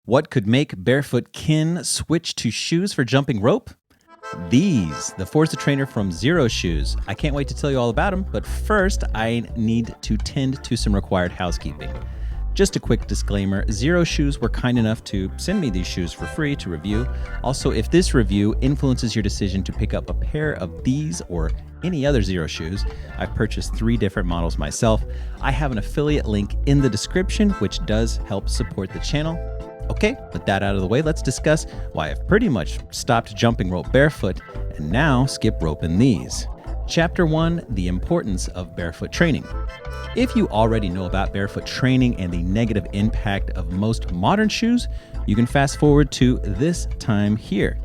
What could make barefoot kin switch to shoes for jumping rope? The Forza trainer from Xero shoes. I can't wait to tell you all about them, but first I need to tend to some required housekeeping. Just a quick disclaimer, Xero shoes were kind enough to send me these shoes for free to review. Also, if this review influences your decision to pick up a pair of these or any other Xero shoes, I've purchased 3 different models myself. I have an affiliate link in the description, which does help support the channel. Okay, with that out of the way, let's discuss why I've pretty much stopped jumping rope barefoot and now skip rope in these. Chapter 1, the importance of barefoot training. If you already know about barefoot training and the negative impact of most modern shoes, you can fast forward to this time here.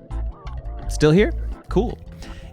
Still here? Cool.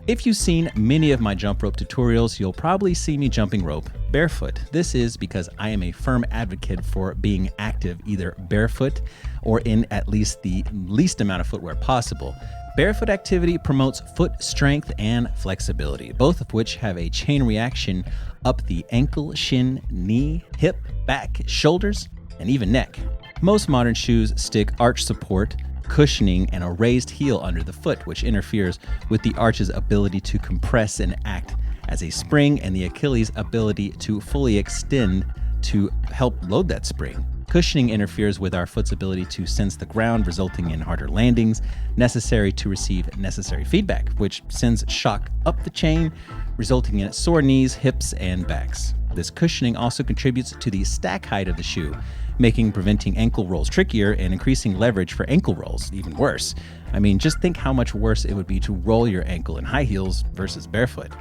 If you've seen many of my jump rope tutorials, you'll probably see me jumping rope barefoot. This is because I am a firm advocate for being active either barefoot or in at least the least amount of footwear possible. Barefoot activity promotes foot strength and flexibility, both of which have a chain reaction up the ankle, shin, knee, hip, back, shoulders, and even neck. Most modern shoes stick arch support, cushioning, and a raised heel under the foot, which interferes with the arch's ability to compress and act as a spring and the Achilles' ability to fully extend to help load that spring. Cushioning interferes with our foot's ability to sense the ground, resulting in harder landings necessary to receive necessary feedback, which sends shock up the chain, resulting in sore knees, hips, and backs. This cushioning also contributes to the stack height of the shoe, making preventing ankle rolls trickier and increasing leverage for ankle rolls even worse. I mean, just think how much worse it would be to roll your ankle in high heels versus barefoot.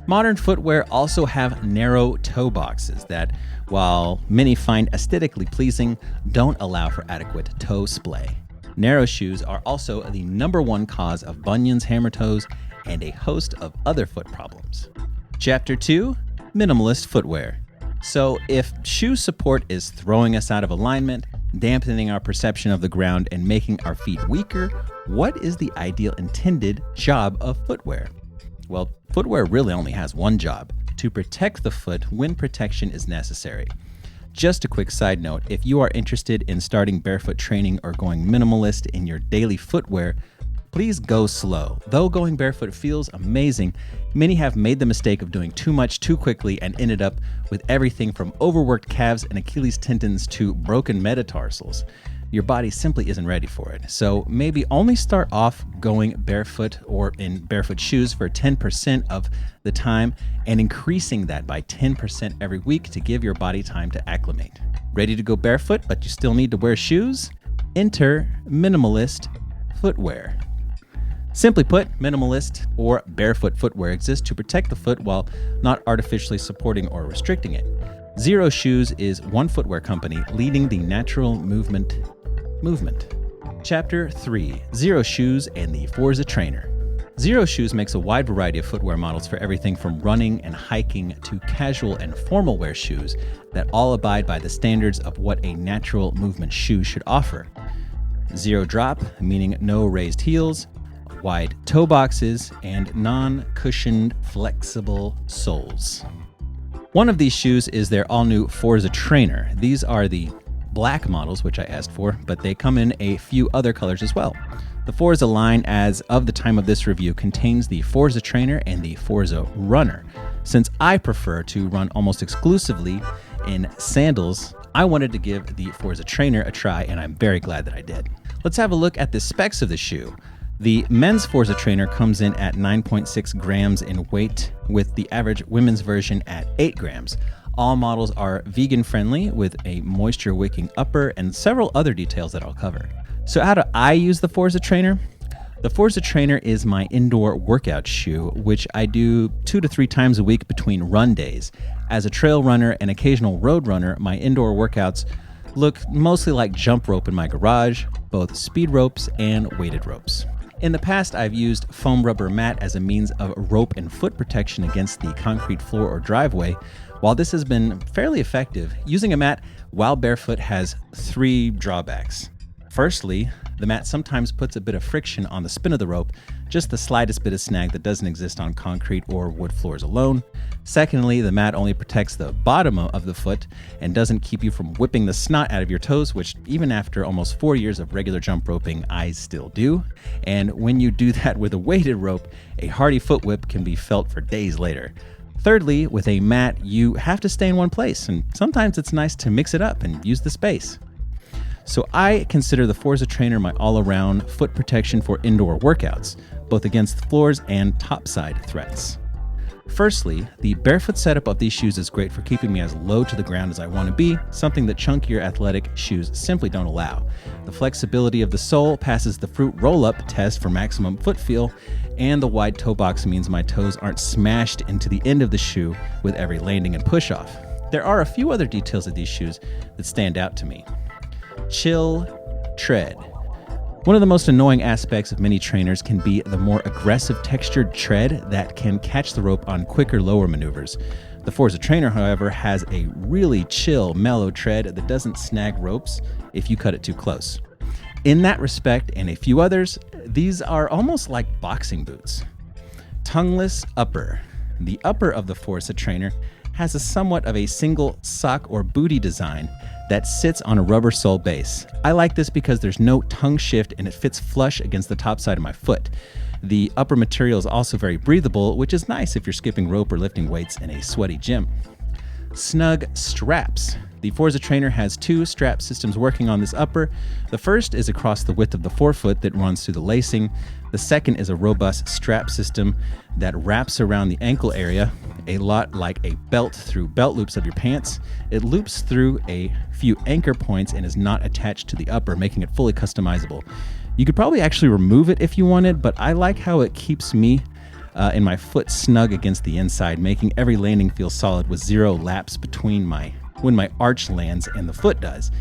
Modern footwear also have narrow toe boxes that, while many find aesthetically pleasing, don't allow for adequate toe splay. Narrow shoes are also the #1 cause of bunions, hammer toes, and a host of other foot problems. Chapter 2, Minimalist footwear. So if shoe support is throwing us out of alignment, dampening our perception of the ground, and making our feet weaker, what is the ideal intended job of footwear? Well, footwear really only has one job: to protect the foot when protection is necessary. Just a quick side note, if you are interested in starting barefoot training or going minimalist in your daily footwear, please go slow. Though going barefoot feels amazing, many have made the mistake of doing too much too quickly and ended up with everything from overworked calves and Achilles tendons to broken metatarsals. Your body simply isn't ready for it. So maybe only start off going barefoot or in barefoot shoes for 10% of the time and increasing that by 10% every week to give your body time to acclimate. Ready to go barefoot, but you still need to wear shoes? Enter minimalist footwear. Simply put, minimalist or barefoot footwear exists to protect the foot while not artificially supporting or restricting it. Xero Shoes is one footwear company leading the natural movement. Chapter 3, Xero Shoes and the Forza trainer. Xero Shoes makes a wide variety of footwear models for everything from running and hiking to casual and formal wear shoes that all abide by the standards of what a natural movement shoe should offer. Zero drop, meaning no raised heels, wide toe boxes, and non-cushioned flexible soles. One of these shoes is their all-new Forza trainer. These are the black models, which I asked for, but they come in a few other colors as well. The Forza line, as of the time of this review, contains the Forza trainer and the Forza runner. Since I prefer to run almost exclusively in sandals, I wanted to give the Forza trainer a try, and I'm very glad that I did. Let's have a look at the specs of the shoe. The men's Forza trainer comes in at 9.6 grams in weight, with the average women's version at 8 grams. All models are vegan friendly with a moisture wicking upper and several other details that I'll cover. So how do I use the Forza trainer? The Forza trainer is my indoor workout shoe, which I do 2 to 3 times a week between run days. As a trail runner and occasional road runner, my indoor workouts look mostly like jump rope in my garage, both speed ropes and weighted ropes. In the past, I've used foam rubber mat as a means of rope and foot protection against the concrete floor or driveway. While this has been fairly effective, using a mat while barefoot has 3 drawbacks. Firstly, the mat sometimes puts a bit of friction on the spin of the rope, just the slightest bit of snag that doesn't exist on concrete or wood floors alone. Secondly, the mat only protects the bottom of the foot and doesn't keep you from whipping the snot out of your toes, which even after almost 4 years of regular jump roping, I still do. And when you do that with a weighted rope, a hearty foot whip can be felt for days later. Thirdly, with a mat, you have to stay in one place, and sometimes it's nice to mix it up and use the space. So I consider the Forza trainer my all-around foot protection for indoor workouts, both against floors and topside threats. Firstly, the barefoot setup of these shoes is great for keeping me as low to the ground as I want to be, something that chunkier athletic shoes simply don't allow. The flexibility of the sole passes the fruit roll-up test for maximum foot feel, and the wide toe box means my toes aren't smashed into the end of the shoe with every landing and push-off. There are a few other details of these shoes that stand out to me. Chill tread. One of the most annoying aspects of many trainers can be the more aggressive textured tread that can catch the rope on quicker lower maneuvers. The Forza trainer, however, has a really chill, mellow tread that doesn't snag ropes if you cut it too close. In that respect, and a few others, these are almost like boxing boots. Tongueless upper. The upper of the Forza trainer has a somewhat of a single sock or booty design that sits on a rubber sole base. I like this because there's no tongue shift and it fits flush against the top side of my foot. The upper material is also very breathable, which is nice if you're skipping rope or lifting weights in a sweaty gym. Snug straps. The Forza trainer has two strap systems working on this upper. The first is across the width of the forefoot that runs through the lacing. The second is a robust strap system that wraps around the ankle area, a lot like a belt through belt loops of your pants. It loops through a few anchor points and is not attached to the upper, making it fully customizable. You could probably actually remove it if you wanted, but I like how it keeps me and my foot snug against the inside, making every landing feel solid with zero lapse between when my arch lands and the foot does.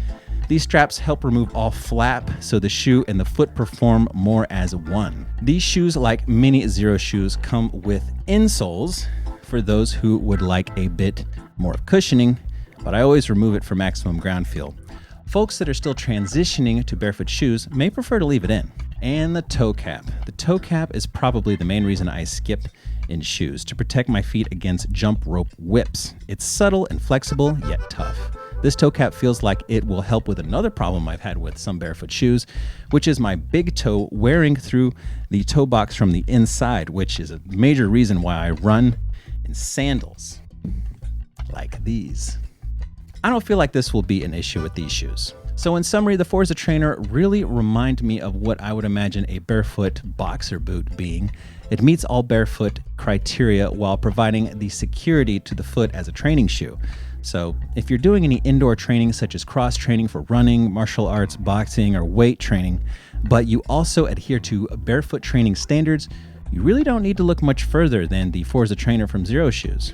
These straps help remove all flap so the shoe and the foot perform more as one. These shoes, like many Xero shoes, come with insoles for those who would like a bit more cushioning, but I always remove it for maximum ground feel. Folks that are still transitioning to barefoot shoes may prefer to leave it in. And the toe cap. The toe cap is probably the main reason I skip in shoes, to protect my feet against jump rope whips. It's subtle and flexible, yet tough. This toe cap feels like it will help with another problem I've had with some barefoot shoes, which is my big toe wearing through the toe box from the inside, which is a major reason why I run in sandals like these. I don't feel like this will be an issue with these shoes. So in summary, the Forza trainer really remind me of what I would imagine a barefoot boxer boot being. It meets all barefoot criteria while providing the security to the foot as a training shoe. So if you're doing any indoor training such as cross training for running, martial arts, boxing, or weight training, but you also adhere to barefoot training standards, you really don't need to look much further than the Forza trainer from Xero shoes.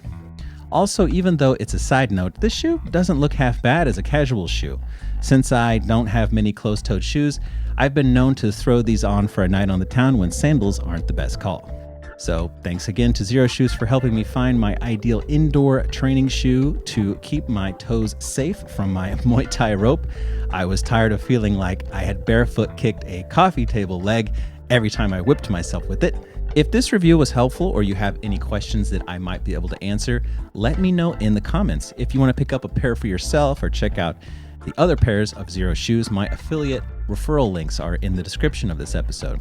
Also, even though it's a side note, this shoe doesn't look half bad as a casual shoe. Since I don't have many closed-toed shoes, I've been known to throw these on for a night on the town when sandals aren't the best call. So thanks again to Xero Shoes for helping me find my ideal indoor training shoe to keep my toes safe from my Muay Thai rope. I was tired of feeling like I had barefoot kicked a coffee table leg every time I whipped myself with it. If this review was helpful or you have any questions that I might be able to answer, let me know in the comments. If you want to pick up a pair for yourself or check out the other pairs of Xero shoes, my affiliate referral links are in the description of this episode.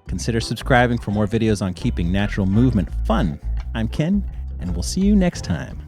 Consider subscribing for more videos on keeping natural movement fun. I'm Ken, and we'll see you next time.